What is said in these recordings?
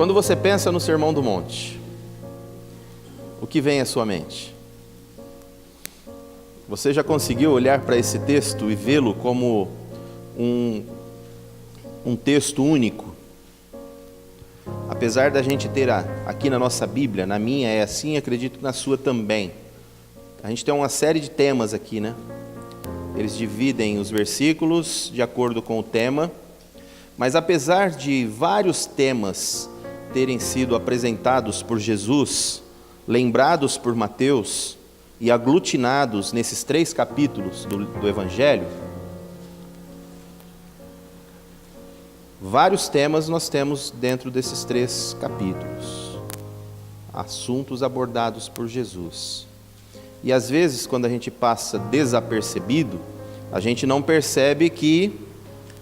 Quando você pensa no Sermão do Monte, o que vem à sua mente? Você já conseguiu olhar para esse texto e vê-lo como um texto único? Apesar da gente ter aqui na nossa Bíblia, na minha é assim, acredito que na sua também. A gente tem uma série de temas aqui, né? Eles dividem os versículos de acordo com o tema, mas apesar de vários temas terem sido apresentados por Jesus, lembrados por Mateus e aglutinados nesses 3 capítulos do Evangelho, vários temas nós temos dentro desses 3 capítulos, assuntos abordados por Jesus. E às vezes, quando a gente passa desapercebido, a gente não percebe que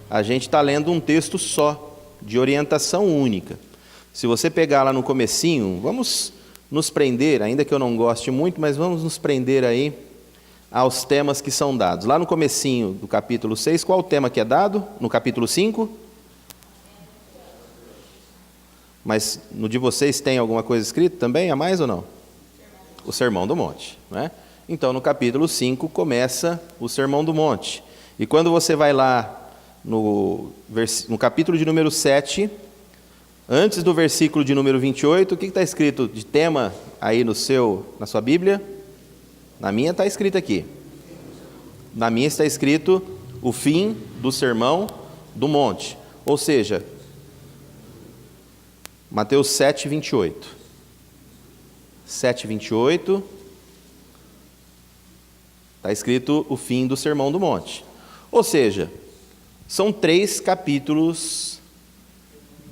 a gente está lendo um texto só, de orientação única. Se você pegar lá no comecinho, vamos nos prender, ainda que eu não goste muito, mas vamos nos prender aí aos temas que são dados. Lá no comecinho do capítulo 6, qual o tema que é dado? No capítulo 5? Mas no de vocês tem alguma coisa escrita também, a mais ou não? O Sermão do Monte, né? Então, no capítulo 5 começa o Sermão do Monte. E quando você vai lá no capítulo de número 7, antes do versículo de número 28, o que está escrito de tema aí na sua Bíblia? Na minha está escrito aqui. Na minha está escrito o fim do Sermão do Monte. Ou seja, Mateus 7, 28. 7, 28, está escrito o fim do Sermão do Monte. Ou seja, são 3 capítulos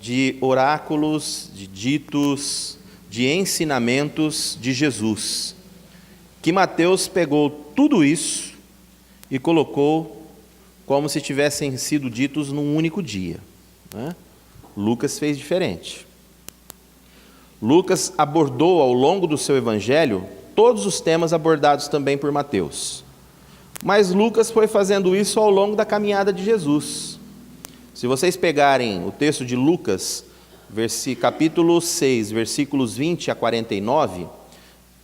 de oráculos, de ditos, de ensinamentos de Jesus, que Mateus pegou tudo isso e colocou como se tivessem sido ditos num único dia, né? Lucas fez diferente. Lucas abordou ao longo do seu evangelho todos os temas abordados também por Mateus. Mas Lucas foi fazendo isso ao longo da caminhada de Jesus. Se vocês pegarem o texto de Lucas, capítulo 6, versículos 20 a 49,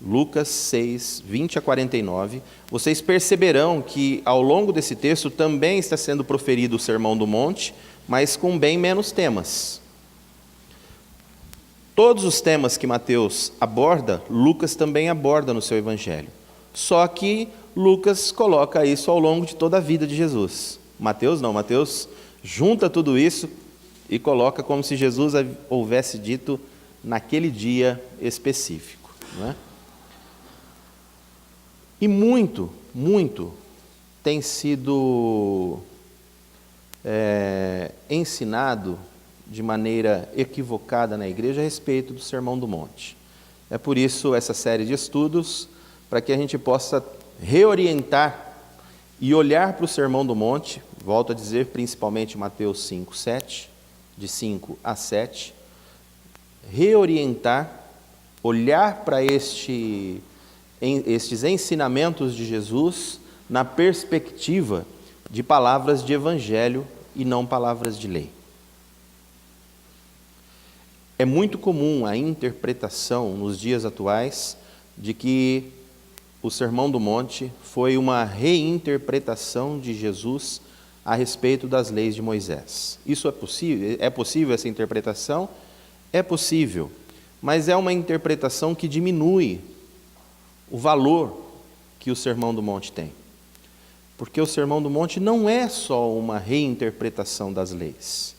Lucas 6, 20 a 49, vocês perceberão que ao longo desse texto também está sendo proferido o Sermão do Monte, mas com bem menos temas. Todos os temas que Mateus aborda, Lucas também aborda no seu evangelho. Só que Lucas coloca isso ao longo de toda a vida de Jesus. Mateus não, Mateus junta tudo isso e coloca como se Jesus houvesse dito naquele dia específico, né? E muito tem sido ensinado de maneira equivocada na igreja a respeito do Sermão do Monte. É por isso essa série de estudos, para que a gente possa reorientar e olhar para o Sermão do Monte, volto a dizer, principalmente Mateus 5, 7, de 5 a 7, reorientar, olhar para estes ensinamentos de Jesus na perspectiva de palavras de evangelho e não palavras de lei. É muito comum a interpretação nos dias atuais de que o Sermão do Monte foi uma reinterpretação de Jesus a respeito das leis de Moisés. Isso é possível? É possível essa interpretação? É possível, mas é uma interpretação que diminui o valor que o Sermão do Monte tem. Porque o Sermão do Monte não é só uma reinterpretação das leis.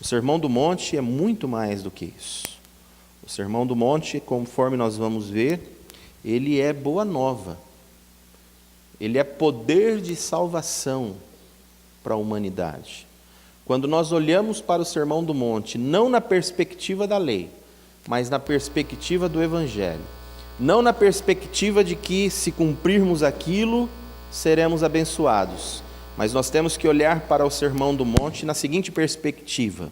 O Sermão do Monte é muito mais do que isso. O Sermão do Monte, conforme nós vamos ver, ele é boa nova. Ele é poder de salvação para a humanidade. Quando nós olhamos para o Sermão do Monte, não na perspectiva da lei, mas na perspectiva do Evangelho, não na perspectiva de que, se cumprirmos aquilo, seremos abençoados, mas nós temos que olhar para o Sermão do Monte na seguinte perspectiva: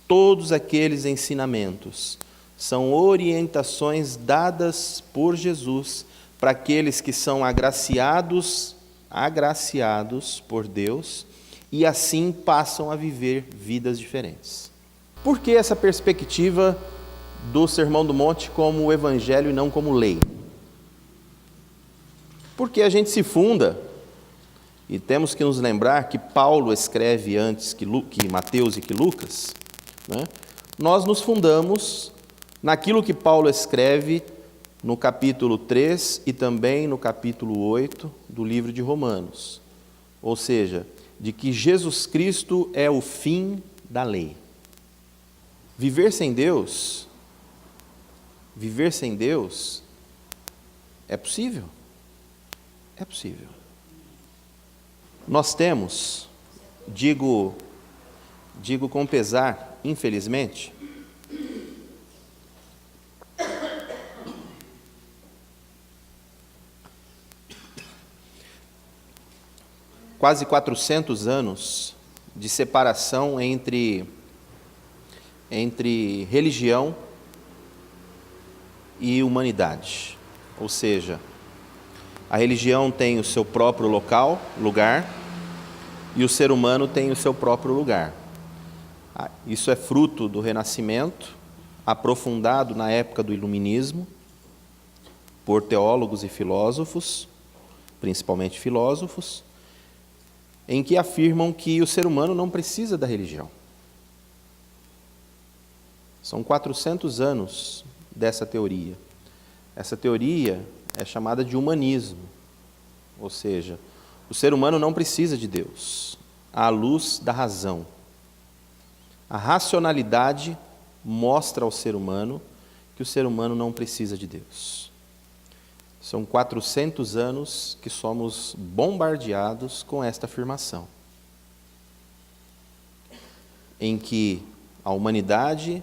todos aqueles ensinamentos são orientações dadas por Jesus para aqueles que são agraciados por Deus e assim passam a viver vidas diferentes. Por que essa perspectiva do Sermão do Monte como o Evangelho e não como lei? Porque a gente se funda, e temos que nos lembrar que Paulo escreve antes que Mateus e que Lucas, né? Nós nos fundamos naquilo que Paulo escreve no capítulo 3 e também no capítulo 8 do livro de Romanos. Ou seja, de que Jesus Cristo é o fim da lei. Viver sem Deus é possível. É possível. Nós temos, digo com pesar, infelizmente, quase 400 anos de separação entre religião e humanidade. Ou seja, a religião tem o seu próprio lugar, e o ser humano tem o seu próprio lugar. Isso é fruto do Renascimento, aprofundado na época do Iluminismo, por teólogos e filósofos, principalmente filósofos, em que afirmam que o ser humano não precisa da religião. São 400 anos dessa teoria. Essa teoria é chamada de humanismo, ou seja, o ser humano não precisa de Deus, à luz da razão. A racionalidade mostra ao ser humano que o ser humano não precisa de Deus. São 400 anos que somos bombardeados com esta afirmação, em que a humanidade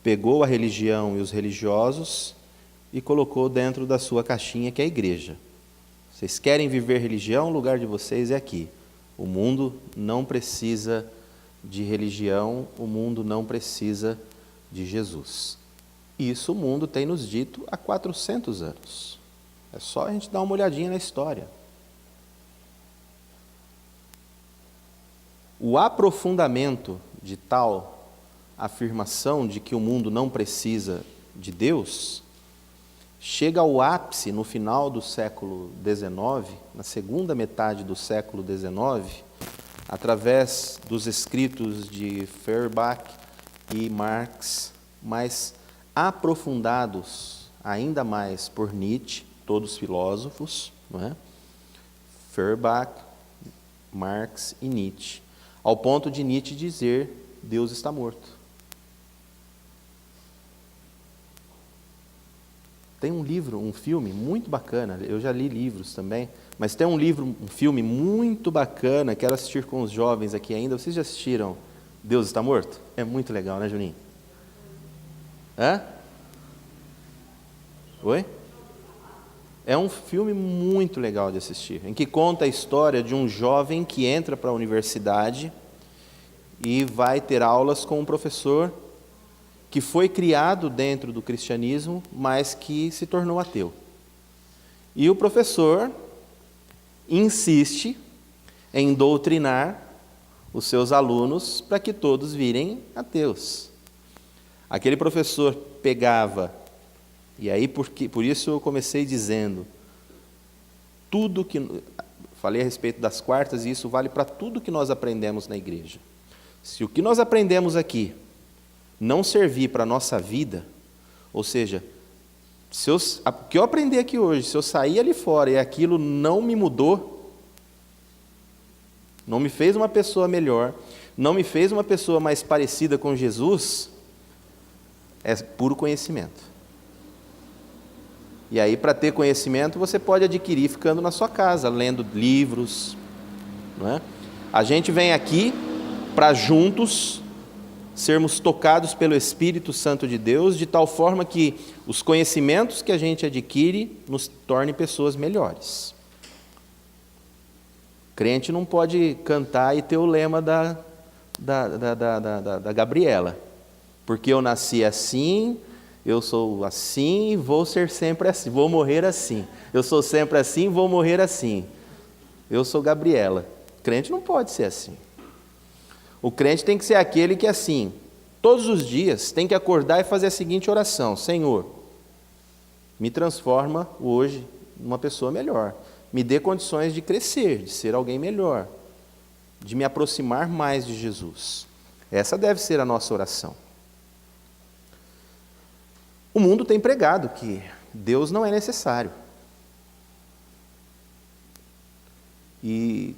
pegou a religião e os religiosos e colocou dentro da sua caixinha, que é a igreja. Vocês querem viver religião? O lugar de vocês é aqui. O mundo não precisa de religião, o mundo não precisa de Jesus. Isso o mundo tem nos dito há 400 anos. É só a gente dar uma olhadinha na história. O aprofundamento de tal afirmação de que o mundo não precisa de Deus chega ao ápice no final do século XIX, na segunda metade do século XIX, através dos escritos de Feuerbach e Marx, mas aprofundados ainda mais por Nietzsche, todos filósofos, não é? Feuerbach, Marx e Nietzsche, ao ponto de Nietzsche dizer: Deus está morto. Tem um livro, um filme muito bacana, eu já li livros também, mas tem um filme muito bacana, quero assistir com os jovens aqui ainda. Vocês já assistiram Deus está morto? É muito legal, né, Juninho? Hã? Oi? É um filme muito legal de assistir, em que conta a história de um jovem que entra para a universidade e vai ter aulas com um professor que foi criado dentro do cristianismo, mas que se tornou ateu. E o professor insiste em doutrinar os seus alunos para que todos virem ateus. Aquele professor pegava, e aí por isso eu comecei dizendo, tudo que falei a respeito das quartas, e isso vale para tudo que nós aprendemos na igreja. Se o que nós aprendemos aqui não servir para a nossa vida, ou seja, o que eu aprendi aqui hoje, se eu sair ali fora e aquilo não me mudou, não me fez uma pessoa melhor, não me fez uma pessoa mais parecida com Jesus, é puro conhecimento. E aí, para ter conhecimento, você pode adquirir ficando na sua casa, lendo livros, não é? A gente vem aqui para juntos sermos tocados pelo Espírito Santo de Deus, de tal forma que os conhecimentos que a gente adquire nos tornem pessoas melhores. Crente não pode cantar e ter o lema da Gabriela, porque eu nasci assim, eu sou assim e vou ser sempre assim, vou morrer assim. Eu sou sempre assim, vou morrer assim. Eu sou Gabriela. Crente não pode ser assim. O crente tem que ser aquele que, assim, todos os dias, tem que acordar e fazer a seguinte oração: Senhor, me transforma hoje numa pessoa melhor. Me dê condições de crescer, de ser alguém melhor, de me aproximar mais de Jesus. Essa deve ser a nossa oração. O mundo tem pregado que Deus não é necessário. E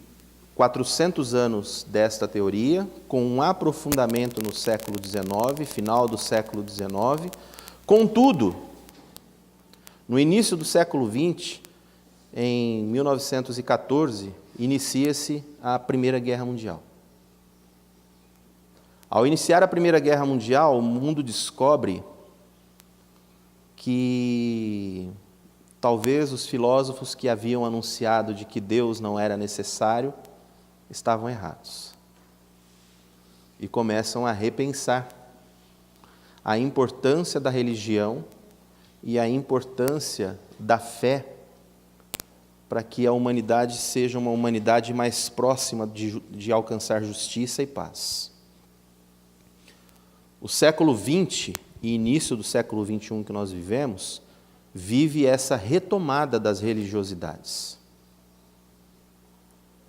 400 anos desta teoria, com um aprofundamento no século XIX, final do século XIX. Contudo, no início do século XX, em 1914, inicia-se a Primeira Guerra Mundial. Ao iniciar a Primeira Guerra Mundial, o mundo descobre que talvez os filósofos que haviam anunciado de que Deus não era necessário estavam errados. E começam a repensar a importância da religião e a importância da fé para que a humanidade seja uma humanidade mais próxima de alcançar justiça e paz. O século XX e início do século XXI que nós vivemos, vive essa retomada das religiosidades,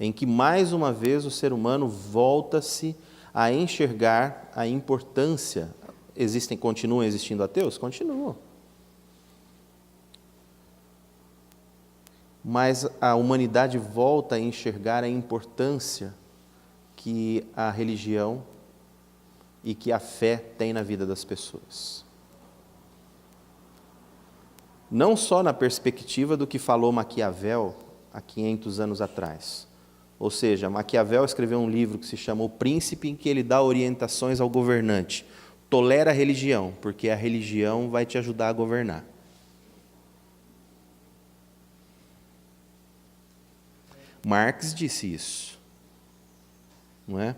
em que mais uma vez o ser humano volta-se a enxergar a importância. Continuam existindo ateus? Continuam. Mas a humanidade volta a enxergar a importância que a religião e que a fé tem na vida das pessoas. Não só na perspectiva do que falou Maquiavel há 500 anos atrás. Ou seja, Maquiavel escreveu um livro que se chama O Príncipe, em que ele dá orientações ao governante. Tolera a religião, porque a religião vai te ajudar a governar. Marx disse isso, não é?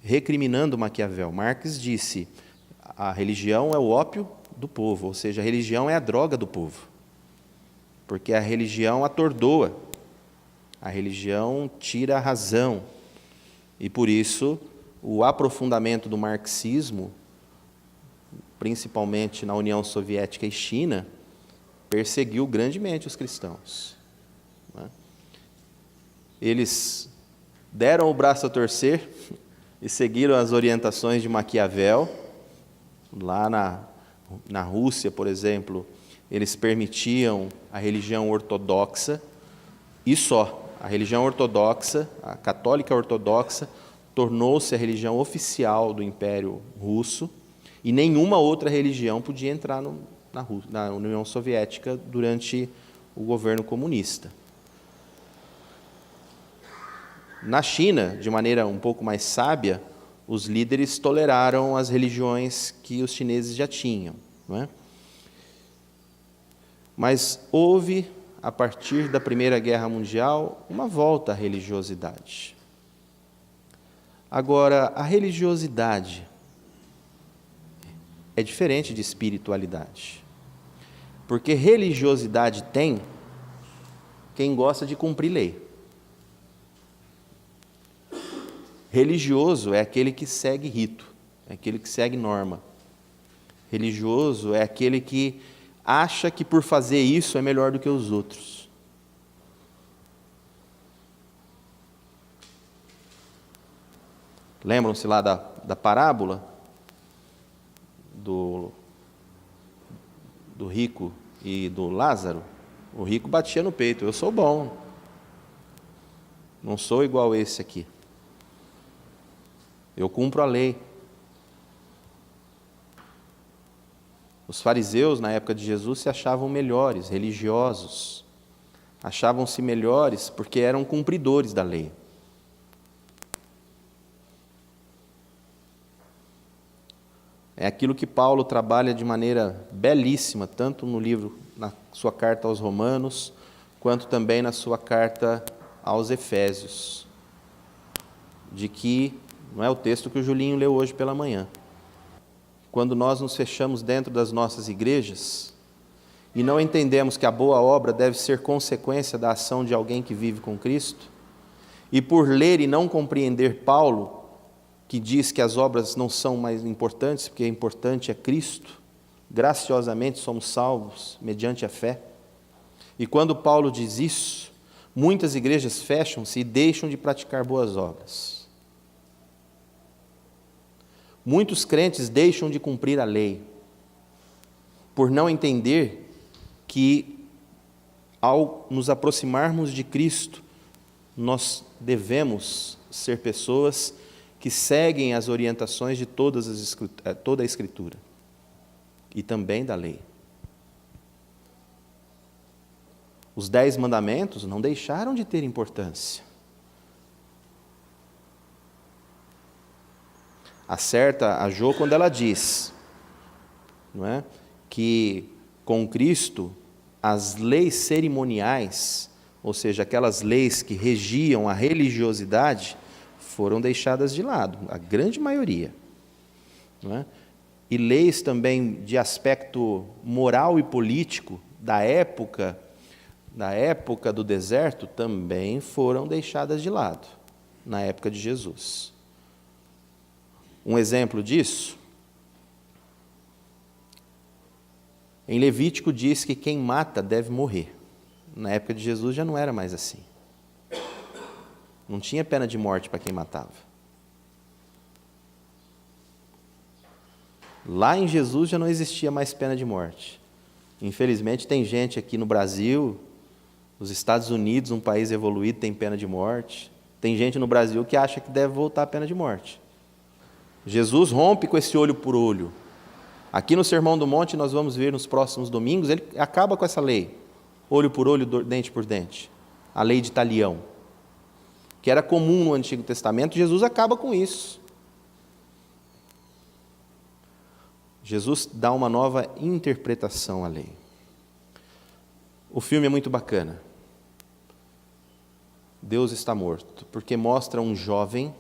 Recriminando Maquiavel, Marx disse: a religião é o ópio do povo, ou seja, a religião é a droga do povo, porque a religião atordoa, a religião tira a razão, e por isso o aprofundamento do marxismo, principalmente na União Soviética e China, perseguiu grandemente os cristãos. Eles deram o braço a torcer e seguiram as orientações de Maquiavel. Lá na Rússia, por exemplo, eles permitiam a religião ortodoxa, e só. A religião ortodoxa, a católica ortodoxa, tornou-se a religião oficial do Império Russo, e nenhuma outra religião podia entrar na União Soviética durante o governo comunista. Na China, de maneira um pouco mais sábia, os líderes toleraram as religiões que os chineses já tinham, não é? Mas houve, a partir da Primeira Guerra Mundial, uma volta à religiosidade. Agora, a religiosidade é diferente de espiritualidade, porque religiosidade tem quem gosta de cumprir lei. Religioso é aquele que segue rito, é aquele que segue norma. Religioso é aquele que acha que por fazer isso é melhor do que os outros. Lembram-se lá da parábola do rico e do Lázaro? O rico batia no peito: eu sou bom, não sou igual esse aqui. Eu cumpro a lei. Os fariseus, na época de Jesus, se achavam melhores, religiosos. Achavam-se melhores porque eram cumpridores da lei. É aquilo que Paulo trabalha de maneira belíssima, tanto no livro, na sua carta aos Romanos, quanto também na sua carta aos Efésios, de que, não é o texto que o Julinho leu hoje pela manhã, quando nós nos fechamos dentro das nossas igrejas e não entendemos que a boa obra deve ser consequência da ação de alguém que vive com Cristo, e por ler e não compreender Paulo, que diz que as obras não são mais importantes, porque importante é Cristo. Graciosamente somos salvos mediante a fé. E quando Paulo diz isso, muitas igrejas fecham-se e deixam de praticar boas obras. Muitos crentes deixam de cumprir a lei, por não entender que, ao nos aproximarmos de Cristo, nós devemos ser pessoas que seguem as orientações de toda a Escritura e também da lei. Os 10 mandamentos não deixaram de ter importância. Acerta a Jo quando ela diz, não é, que com Cristo as leis cerimoniais, ou seja, aquelas leis que regiam a religiosidade, foram deixadas de lado, a grande maioria. Não é? E leis também de aspecto moral e político da época do deserto também foram deixadas de lado, na época de Jesus. Um exemplo disso, em Levítico diz que quem mata deve morrer. Na época de Jesus já não era mais assim. Não tinha pena de morte para quem matava. Lá em Jesus já não existia mais pena de morte. Infelizmente tem gente aqui no Brasil, nos Estados Unidos, um país evoluído, tem pena de morte. Tem gente no Brasil que acha que deve voltar a pena de morte. Jesus rompe com esse olho por olho. Aqui no Sermão do Monte, nós vamos ver nos próximos domingos, ele acaba com essa lei. Olho por olho, dente por dente. A lei de talião. Que era comum no Antigo Testamento, Jesus acaba com isso. Jesus dá uma nova interpretação à lei. O filme é muito bacana. Deus está morto, porque mostra um jovem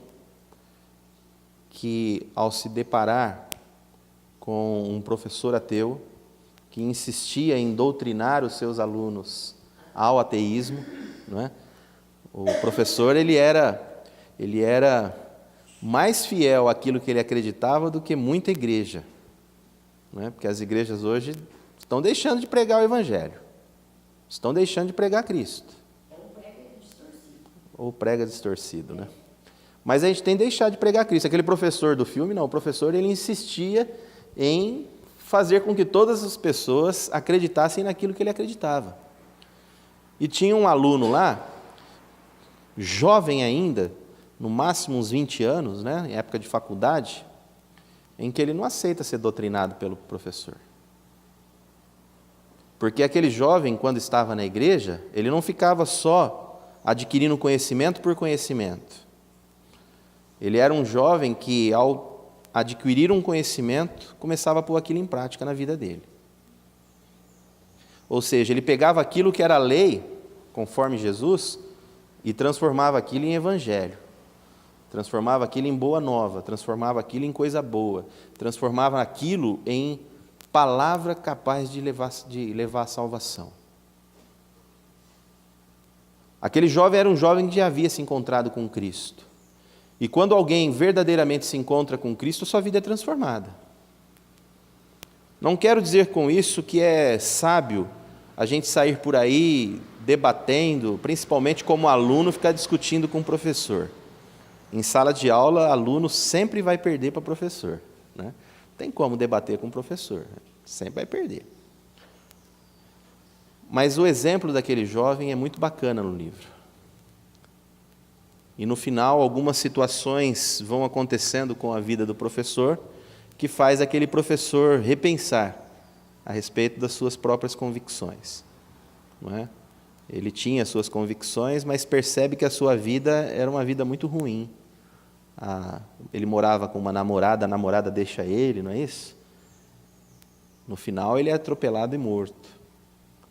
que, ao se deparar com um professor ateu, que insistia em doutrinar os seus alunos ao ateísmo, não é? O professor ele era mais fiel àquilo que ele acreditava do que muita igreja, não é? Porque as igrejas hoje estão deixando de pregar o Evangelho, estão deixando de pregar Cristo. Ou prega distorcido, né? Mas a gente tem que deixar de pregar Cristo. Aquele professor do filme, não, o professor ele insistia em fazer com que todas as pessoas acreditassem naquilo que ele acreditava. E tinha um aluno lá, jovem ainda, no máximo uns 20 anos, né, em época de faculdade, em que ele não aceita ser doutrinado pelo professor. Porque aquele jovem, quando estava na igreja, ele não ficava só adquirindo conhecimento por conhecimento. Ele era um jovem que, ao adquirir um conhecimento, começava a pôr aquilo em prática na vida dele. Ou seja, ele pegava aquilo que era lei, conforme Jesus, e transformava aquilo em evangelho. Transformava aquilo em boa nova, transformava aquilo em coisa boa, transformava aquilo em palavra capaz de levar à salvação. Aquele jovem era um jovem que já havia se encontrado com Cristo. E quando alguém verdadeiramente se encontra com Cristo, sua vida é transformada. Não quero dizer com isso que é sábio a gente sair por aí debatendo, principalmente como aluno, ficar discutindo com o professor. Em sala de aula, aluno sempre vai perder para o professor, né? Não tem como debater com o professor, sempre vai perder. Mas o exemplo daquele jovem é muito bacana no livro. E no final, algumas situações vão acontecendo com a vida do professor, que faz aquele professor repensar a respeito das suas próprias convicções. Não é? Ele tinha suas convicções, mas percebe que a sua vida era uma vida muito ruim. Ele morava com uma namorada, a namorada deixa ele, não é isso? No final, ele é atropelado e morto.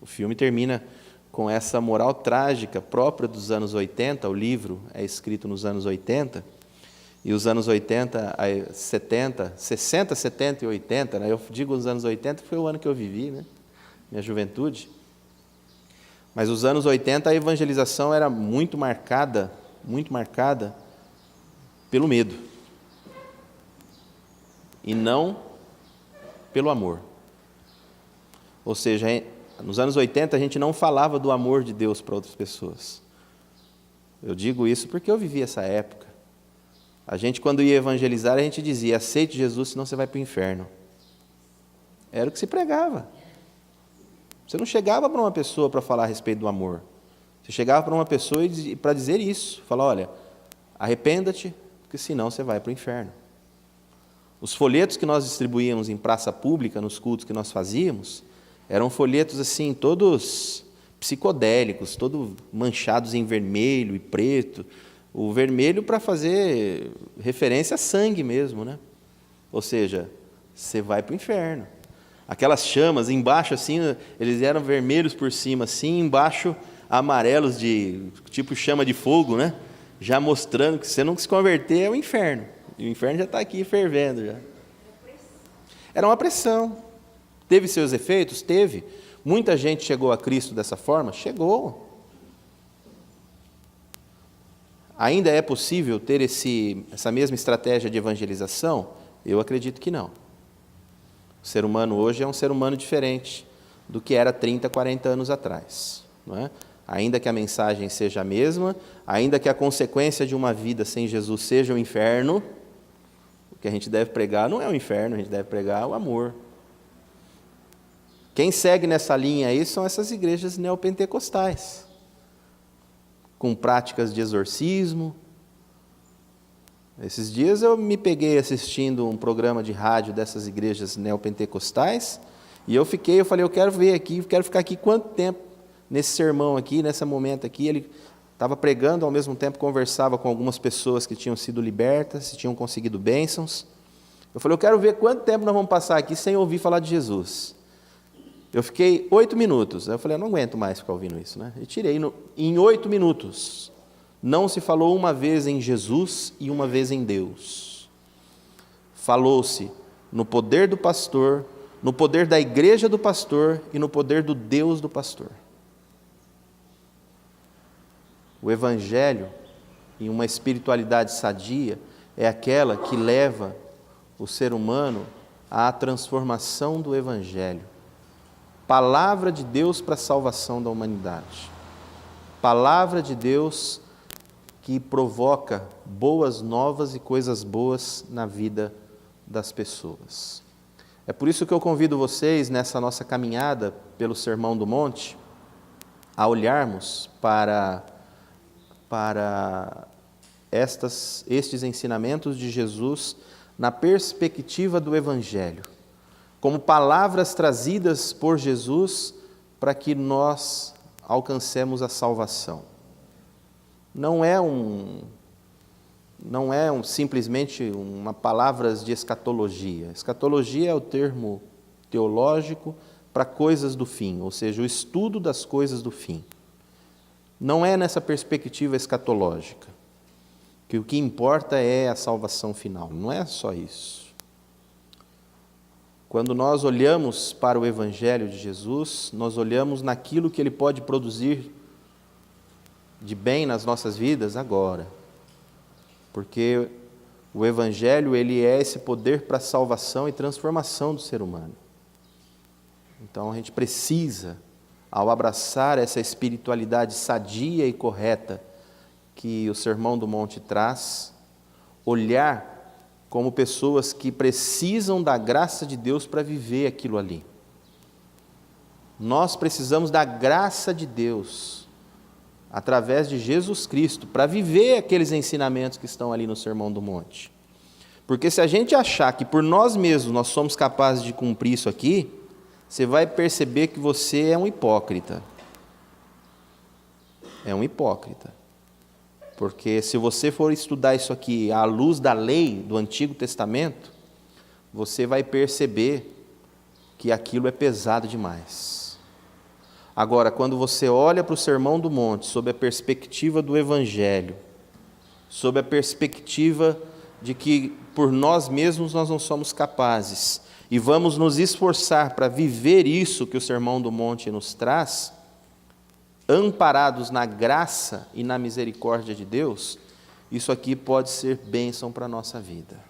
O filme termina com essa moral trágica própria dos anos 80, o livro é escrito nos anos 80, e os anos 80, 70, 60, 70 e 80, né? Eu digo os anos 80 foi o ano que eu vivi, né? Minha juventude. Mas os anos 80 a evangelização era muito marcada pelo medo. e não pelo amor. Ou seja, nos anos 80 a gente não falava do amor de Deus para outras pessoas. Eu digo isso porque eu vivi essa época. A gente, quando ia evangelizar, a gente dizia: aceite Jesus, senão você vai para o inferno. Era o que se pregava. Você não chegava para uma pessoa para falar a respeito do amor. Você chegava para uma pessoa para dizer isso. Falar: olha, arrependa-te, porque senão você vai para o inferno. Os folhetos que nós distribuíamos em praça pública, nos cultos que nós fazíamos, eram folhetos assim, todos psicodélicos, todos manchados em vermelho e preto. O vermelho para fazer referência a sangue mesmo, né? Ou seja, você vai para o inferno. Aquelas chamas embaixo assim, eles eram vermelhos por cima assim, embaixo amarelos de tipo chama de fogo, né? Já mostrando que se você não se converter é o inferno. E o inferno já está aqui fervendo já. Era uma pressão. Teve seus efeitos? Teve. Muita gente chegou a Cristo dessa forma? Chegou. Ainda é possível ter essa mesma estratégia de evangelização? Eu acredito que não. O ser humano hoje é um ser humano diferente do que era 30, 40 anos atrás. Não é? Ainda que a mensagem seja a mesma, ainda que a consequência de uma vida sem Jesus seja o inferno, o que a gente deve pregar não é o inferno, a gente deve pregar o amor. Quem segue nessa linha aí são essas igrejas neopentecostais, com práticas de exorcismo. Esses dias eu me peguei assistindo um programa de rádio dessas igrejas neopentecostais, e eu falei, eu quero ver aqui, quero ficar aqui quanto tempo nesse sermão aqui, nesse momento aqui. Ele estava pregando, ao mesmo tempo conversava com algumas pessoas que tinham sido libertas, tinham conseguido bênçãos. Eu falei, eu quero ver quanto tempo nós vamos passar aqui sem ouvir falar de Jesus. Eu fiquei 8 minutos. Eu falei, eu não aguento mais ficar ouvindo isso, né? E tirei em 8 minutos. Não se falou uma vez em Jesus e uma vez em Deus. Falou-se no poder do pastor, no poder da igreja do pastor e no poder do Deus do pastor. O Evangelho, em uma espiritualidade sadia, é aquela que leva o ser humano à transformação do Evangelho. Palavra de Deus para a salvação da humanidade. Palavra de Deus que provoca boas novas e coisas boas na vida das pessoas. É por isso que eu convido vocês, nessa nossa caminhada pelo Sermão do Monte, a olharmos para estes ensinamentos de Jesus na perspectiva do Evangelho, como palavras trazidas por Jesus para que nós alcancemos a salvação. Não é simplesmente uma palavra de escatologia. Escatologia é o termo teológico para coisas do fim, ou seja, o estudo das coisas do fim. Não é nessa perspectiva escatológica, que o que importa é a salvação final. Não é só isso. Quando nós olhamos para o Evangelho de Jesus, nós olhamos naquilo que ele pode produzir de bem nas nossas vidas agora. Porque o Evangelho, ele é esse poder para a salvação e transformação do ser humano. Então a gente precisa, ao abraçar essa espiritualidade sadia e correta que o Sermão do Monte traz, olhar como pessoas que precisam da graça de Deus para viver aquilo ali. Nós precisamos da graça de Deus, através de Jesus Cristo, para viver aqueles ensinamentos que estão ali no Sermão do Monte. Porque se a gente achar que por nós mesmos nós somos capazes de cumprir isso aqui, você vai perceber que você é um hipócrita. É um hipócrita. Porque se você for estudar isso aqui à luz da lei do Antigo Testamento, você vai perceber que aquilo é pesado demais. Agora, quando você olha para o Sermão do Monte, sob a perspectiva do Evangelho, sob a perspectiva de que por nós mesmos nós não somos capazes, e vamos nos esforçar para viver isso que o Sermão do Monte nos traz, amparados na graça e na misericórdia de Deus, isso aqui pode ser bênção para a nossa vida.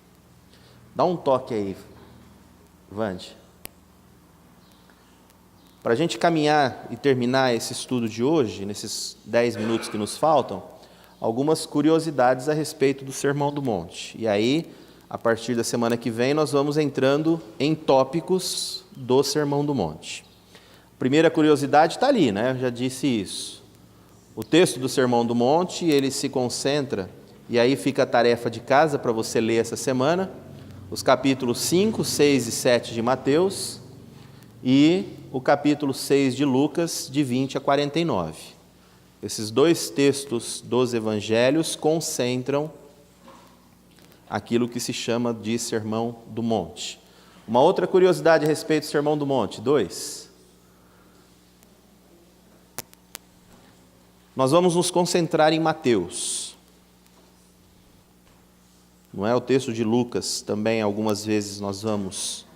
Dá um toque aí, Vande. Para a gente caminhar e terminar esse estudo de hoje, nesses 10 minutos que nos faltam, algumas curiosidades a respeito do Sermão do Monte. E aí, a partir da semana que vem, nós vamos entrando em tópicos do Sermão do Monte. A primeira curiosidade está ali, né? Eu já disse isso. O texto do Sermão do Monte, ele se concentra, e aí fica a tarefa de casa para você ler essa semana, os capítulos 5, 6 e 7 de Mateus e o capítulo 6 de Lucas, de 20 a 49. Esses dois textos dos evangelhos concentram aquilo que se chama de Sermão do Monte. Uma outra curiosidade a respeito do Sermão do Monte, 2. Nós vamos nos concentrar em Mateus. Não é o texto de Lucas, também algumas vezes nós vamos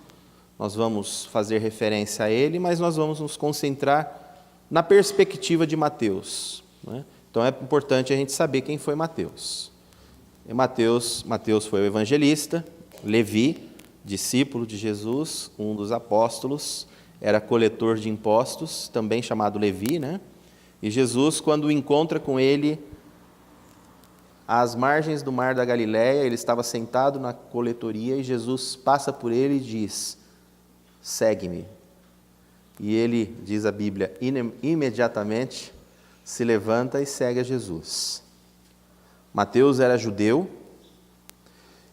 fazer referência a ele, mas nós vamos nos concentrar na perspectiva de Mateus. Não é? Então é importante a gente saber quem foi Mateus. E Mateus foi o evangelista, Levi, discípulo de Jesus, um dos apóstolos, era coletor de impostos, também chamado Levi, né? E Jesus, quando encontra com ele às margens do mar da Galileia, ele estava sentado na coletoria e Jesus passa por ele e diz: segue-me. E ele, diz a Bíblia, imediatamente se levanta e segue a Jesus. Mateus era judeu,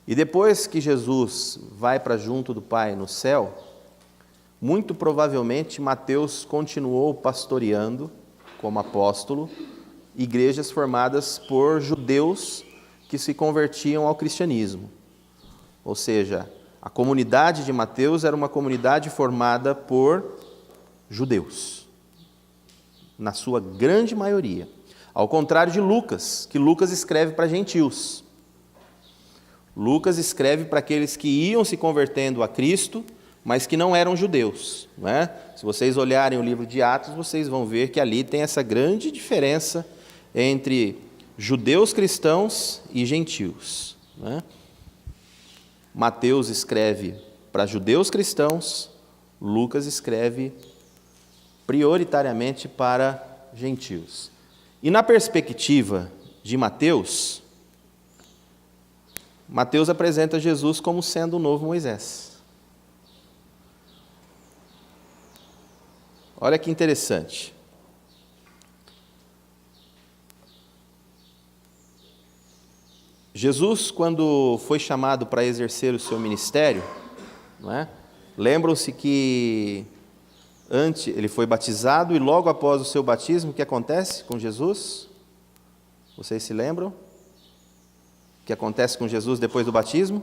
e depois que Jesus vai para junto do Pai no céu, muito provavelmente Mateus continuou pastoreando, como apóstolo, igrejas formadas por judeus que se convertiam ao cristianismo. Ou seja, a comunidade de Mateus era uma comunidade formada por judeus, na sua grande maioria. Ao contrário de Lucas, que Lucas escreve para gentios. Lucas escreve para aqueles que iam se convertendo a Cristo, mas que não eram judeus. Não é? Se vocês olharem o livro de Atos, vocês vão ver que ali tem essa grande diferença entre judeus cristãos e gentios. Não é? Mateus escreve para judeus cristãos, Lucas escreve prioritariamente para gentios. E na perspectiva de Mateus, Mateus apresenta Jesus como sendo o novo Moisés. Olha que interessante. Jesus, quando foi chamado para exercer o seu ministério, não é? Lembram-se que antes ele foi batizado e logo após o seu batismo, o que acontece com Jesus? Vocês se lembram? O que acontece com Jesus depois do batismo?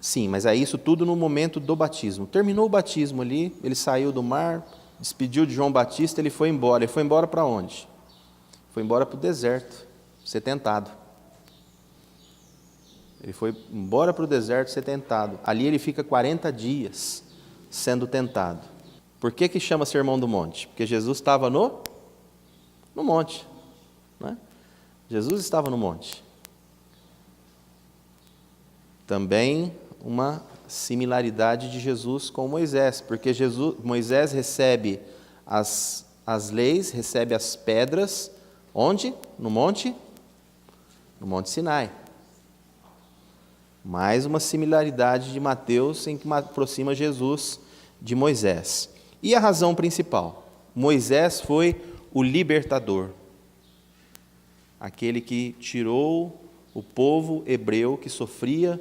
Sim, mas é isso tudo no momento do batismo. Terminou o batismo ali, ele saiu do mar, despediu de João Batista, ele foi embora. Ele foi embora para onde? Foi embora para o deserto, ser tentado. Ele foi embora para o deserto ser tentado. Ali ele fica 40 dias sendo tentado. Por que chama Sermão do Monte? Porque Jesus estava no monte. Não é? Jesus estava no monte. Também uma similaridade de Jesus com Moisés, porque Moisés recebe as leis, recebe as pedras, onde? No monte? No Monte Sinai. Mais uma similaridade de Mateus em que aproxima Jesus de Moisés. E a razão principal? Moisés foi o libertador, aquele que tirou o povo hebreu que sofria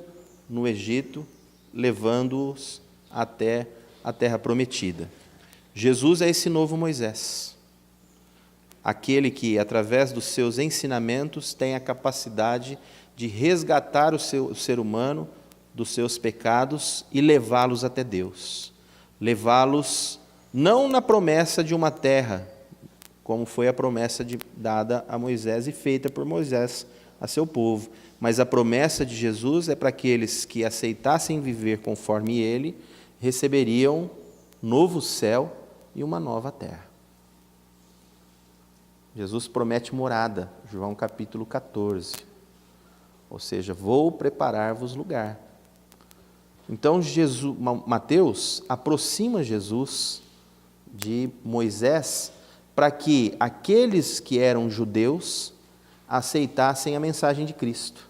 no Egito, levando-os até a terra prometida. Jesus é esse novo Moisés, aquele que, através dos seus ensinamentos, tem a capacidade de resgatar o ser humano dos seus pecados e levá-los até Deus. Levá-los não na promessa de uma terra, como foi a promessa dada a Moisés e feita por Moisés a seu povo, mas a promessa de Jesus é para aqueles que aceitassem viver conforme ele, receberiam novo céu e uma nova terra. Jesus promete morada, João capítulo 14. ou seja, vou preparar-vos lugar. Então, Mateus aproxima Jesus de Moisés para que aqueles que eram judeus aceitassem a mensagem de Cristo.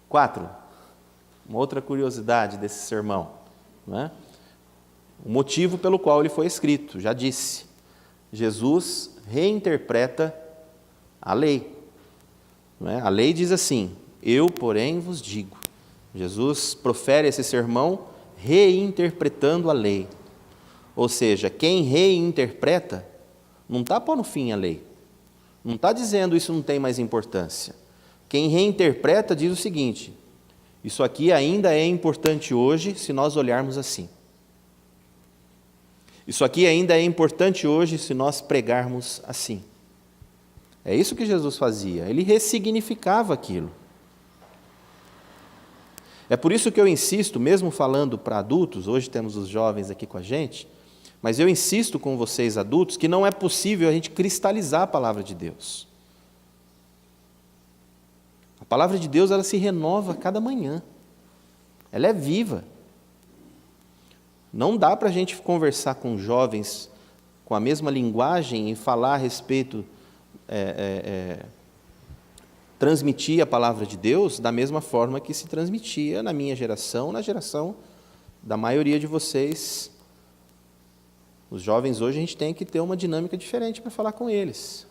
4. Uma outra curiosidade desse sermão, não é? O motivo pelo qual ele foi escrito, já disse. Jesus reinterpreta a lei. Não é? A lei diz assim: eu, porém, vos digo. Jesus profere esse sermão reinterpretando a lei. Ou seja, quem reinterpreta não está pondo fim à lei. Não está dizendo isso não tem mais importância. Quem reinterpreta diz o seguinte: isso aqui ainda é importante hoje se nós olharmos assim. Isso aqui ainda é importante hoje se nós pregarmos assim. É isso que Jesus fazia, ele ressignificava aquilo. É por isso que eu insisto, mesmo falando para adultos, hoje temos os jovens aqui com a gente, mas eu insisto com vocês adultos que não é possível a gente cristalizar a palavra de Deus. A palavra de Deus, ela se renova a cada manhã. Ela é viva. Não dá para a gente conversar com jovens com a mesma linguagem e falar a respeito, transmitir a palavra de Deus da mesma forma que se transmitia na minha geração, na geração da maioria de vocês. Os jovens hoje a gente tem que ter uma dinâmica diferente para falar com eles.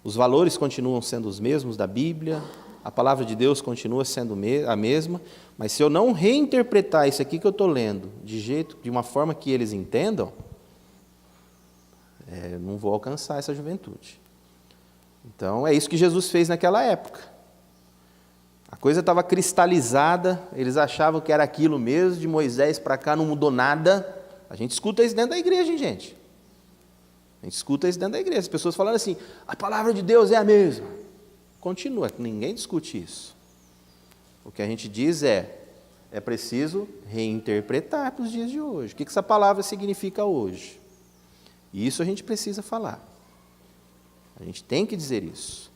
Os valores continuam sendo os mesmos da Bíblia, a palavra de Deus continua sendo a mesma, mas se eu não reinterpretar isso aqui que eu estou lendo de uma forma que eles entendam, eu não vou alcançar essa juventude. Então, é isso que Jesus fez naquela época. A coisa estava cristalizada, eles achavam que era aquilo mesmo, de Moisés para cá não mudou nada. A gente escuta isso dentro da igreja, hein, gente? A gente escuta isso dentro da igreja. As pessoas falando assim: a palavra de Deus é a mesma. Continua, ninguém discute isso. O que a gente diz é preciso reinterpretar para os dias de hoje. O que essa palavra significa hoje? E isso a gente precisa falar. A gente tem que dizer isso.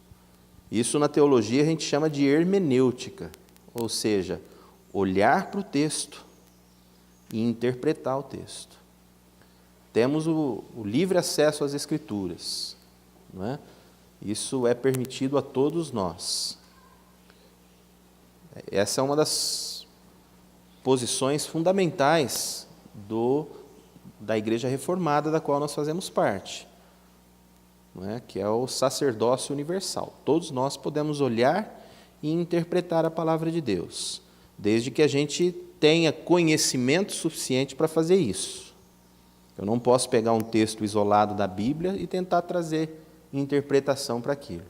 Isso na teologia a gente chama de hermenêutica, ou seja, olhar para o texto e interpretar o texto. Temos o livre acesso às Escrituras, não é? Isso é permitido a todos nós. Essa é uma das posições fundamentais da Igreja Reformada, da qual nós fazemos parte, não é? Que é o sacerdócio universal. Todos nós podemos olhar e interpretar a palavra de Deus, desde que a gente tenha conhecimento suficiente para fazer isso. Eu não posso pegar um texto isolado da Bíblia e tentar trazer interpretação para aquilo.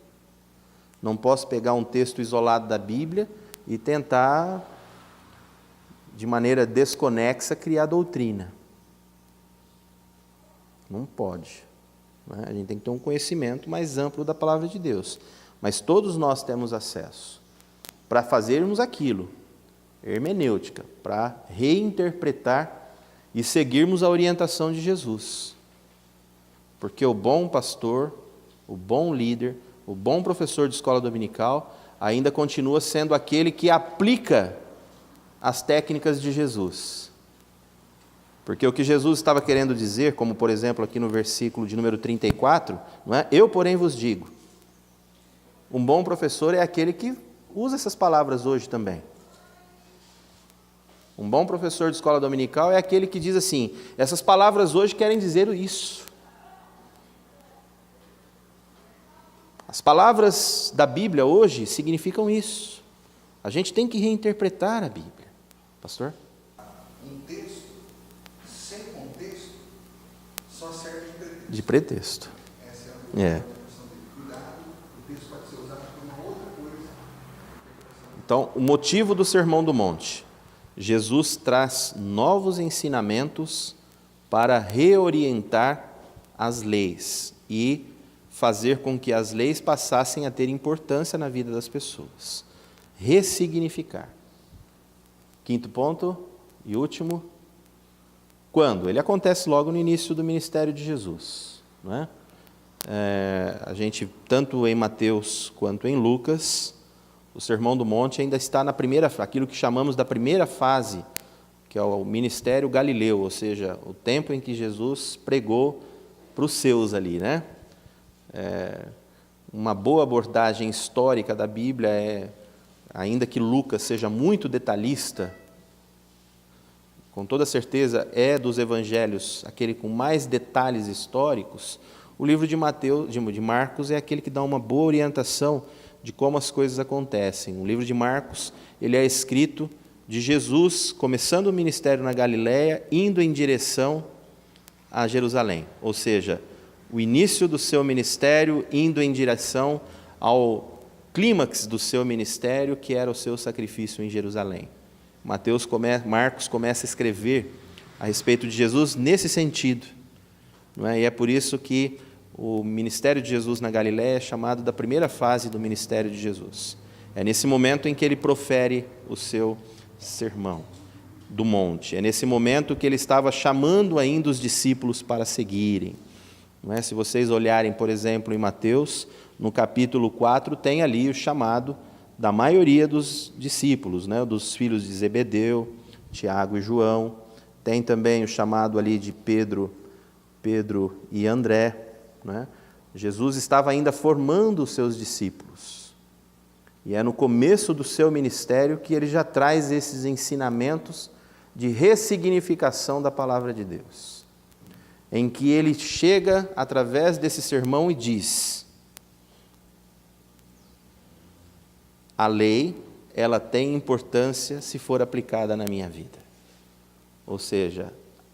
Não posso pegar um texto isolado da Bíblia e tentar, de maneira desconexa, criar doutrina. Não pode. Né? A gente tem que ter um conhecimento mais amplo da palavra de Deus. Mas todos nós temos acesso para fazermos aquilo, hermenêutica, para reinterpretar e seguirmos a orientação de Jesus. Porque o bom pastor, o bom líder, o bom professor de escola dominical ainda continua sendo aquele que aplica as técnicas de Jesus. Porque o que Jesus estava querendo dizer, como por exemplo aqui no versículo de número 34, não é? Eu, porém, vos digo. Um bom professor é aquele que usa essas palavras hoje também. Um bom professor de escola dominical é aquele que diz assim: essas palavras hoje querem dizer isso. As palavras da Bíblia hoje significam isso. A gente tem que reinterpretar a Bíblia. Pastor? Um texto sem contexto só serve de pretexto. Essa é É. a questão dele. Cuidado, o texto pode ser usado para uma outra coisa. Então, o motivo do Sermão do Monte. Jesus traz novos ensinamentos para reorientar as leis e fazer com que as leis passassem a ter importância na vida das pessoas. Ressignificar. Quinto ponto e último. Quando? Ele acontece logo no início do ministério de Jesus. Não é? A gente, tanto em Mateus quanto em Lucas, o Sermão do Monte ainda está na aquilo que chamamos da primeira fase, que é o ministério galileu, ou seja, o tempo em que Jesus pregou para os seus ali, né? Uma boa abordagem histórica da Bíblia ainda que Lucas seja muito detalhista, com toda certeza é dos evangelhos aquele com mais detalhes históricos, o livro de Marcos é aquele que dá uma boa orientação de como as coisas acontecem. O livro de Marcos, ele é escrito de Jesus começando o ministério na Galileia, indo em direção a Jerusalém, ou seja, o início do seu ministério indo em direção ao clímax do seu ministério, que era o seu sacrifício em Jerusalém. Marcos começa a escrever a respeito de Jesus nesse sentido, não é? E é por isso que o ministério de Jesus na Galileia é chamado da primeira fase do ministério de Jesus. É nesse momento em que ele profere o seu sermão do monte. É nesse momento que ele estava chamando ainda os discípulos para seguirem. Não é? Se vocês olharem, por exemplo, em Mateus, no capítulo 4, tem ali o chamado da maioria dos discípulos, né? Dos filhos de Zebedeu, Tiago e João. Tem também o chamado ali de Pedro e André. Né? Jesus estava ainda formando os seus discípulos. E é no começo do seu ministério que ele já traz esses ensinamentos de ressignificação da palavra de Deus, em que ele chega através desse sermão e diz: a lei, ela tem importância se for aplicada na minha vida. Ou seja,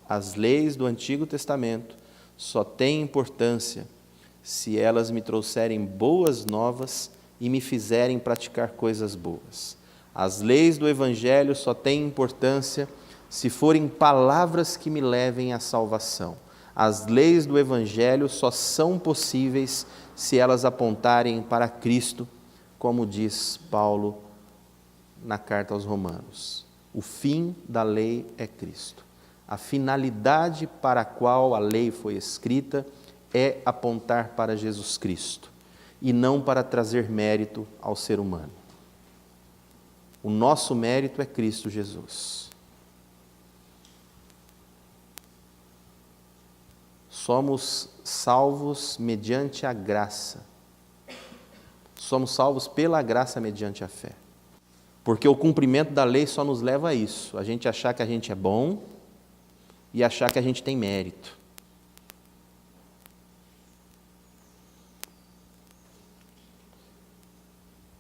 as leis do Antigo Testamento só têm importância se elas me trouxerem boas novas e me fizerem praticar coisas boas. As leis do Evangelho só têm importância se forem palavras que me levem à salvação. As leis do Evangelho só são possíveis se elas apontarem para Cristo, como diz Paulo na carta aos Romanos. O fim da lei é Cristo. A finalidade para a qual a lei foi escrita é apontar para Jesus Cristo e não para trazer mérito ao ser humano. O nosso mérito é Cristo Jesus. Somos salvos mediante a graça. Somos salvos pela graça mediante a fé. Porque o cumprimento da lei só nos leva a isso, a gente achar que a gente é bom e achar que a gente tem mérito.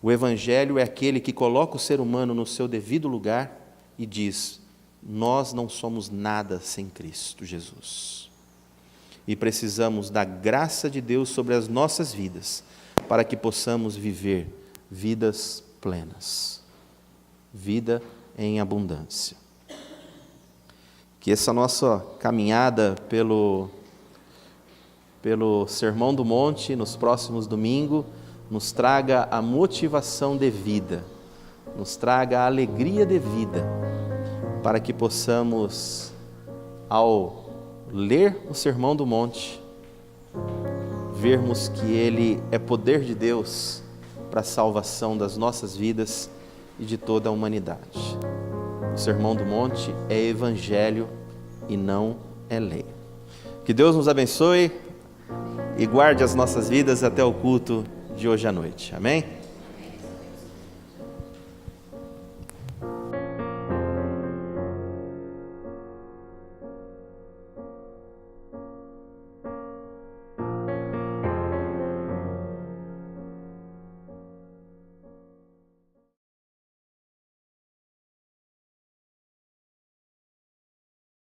O Evangelho é aquele que coloca o ser humano no seu devido lugar e diz: nós não somos nada sem Cristo Jesus. E precisamos da graça de Deus sobre as nossas vidas, para que possamos viver vidas plenas, vida em abundância. Que essa nossa caminhada pelo Sermão do Monte, nos próximos domingos, nos traga a motivação de vida, nos traga a alegria de vida, para que possamos, ao ler o Sermão do Monte, vermos que ele é poder de Deus para a salvação das nossas vidas e de toda a humanidade. O Sermão do Monte é evangelho e não é lei. Que Deus nos abençoe e guarde as nossas vidas até o culto de hoje à noite. Amém?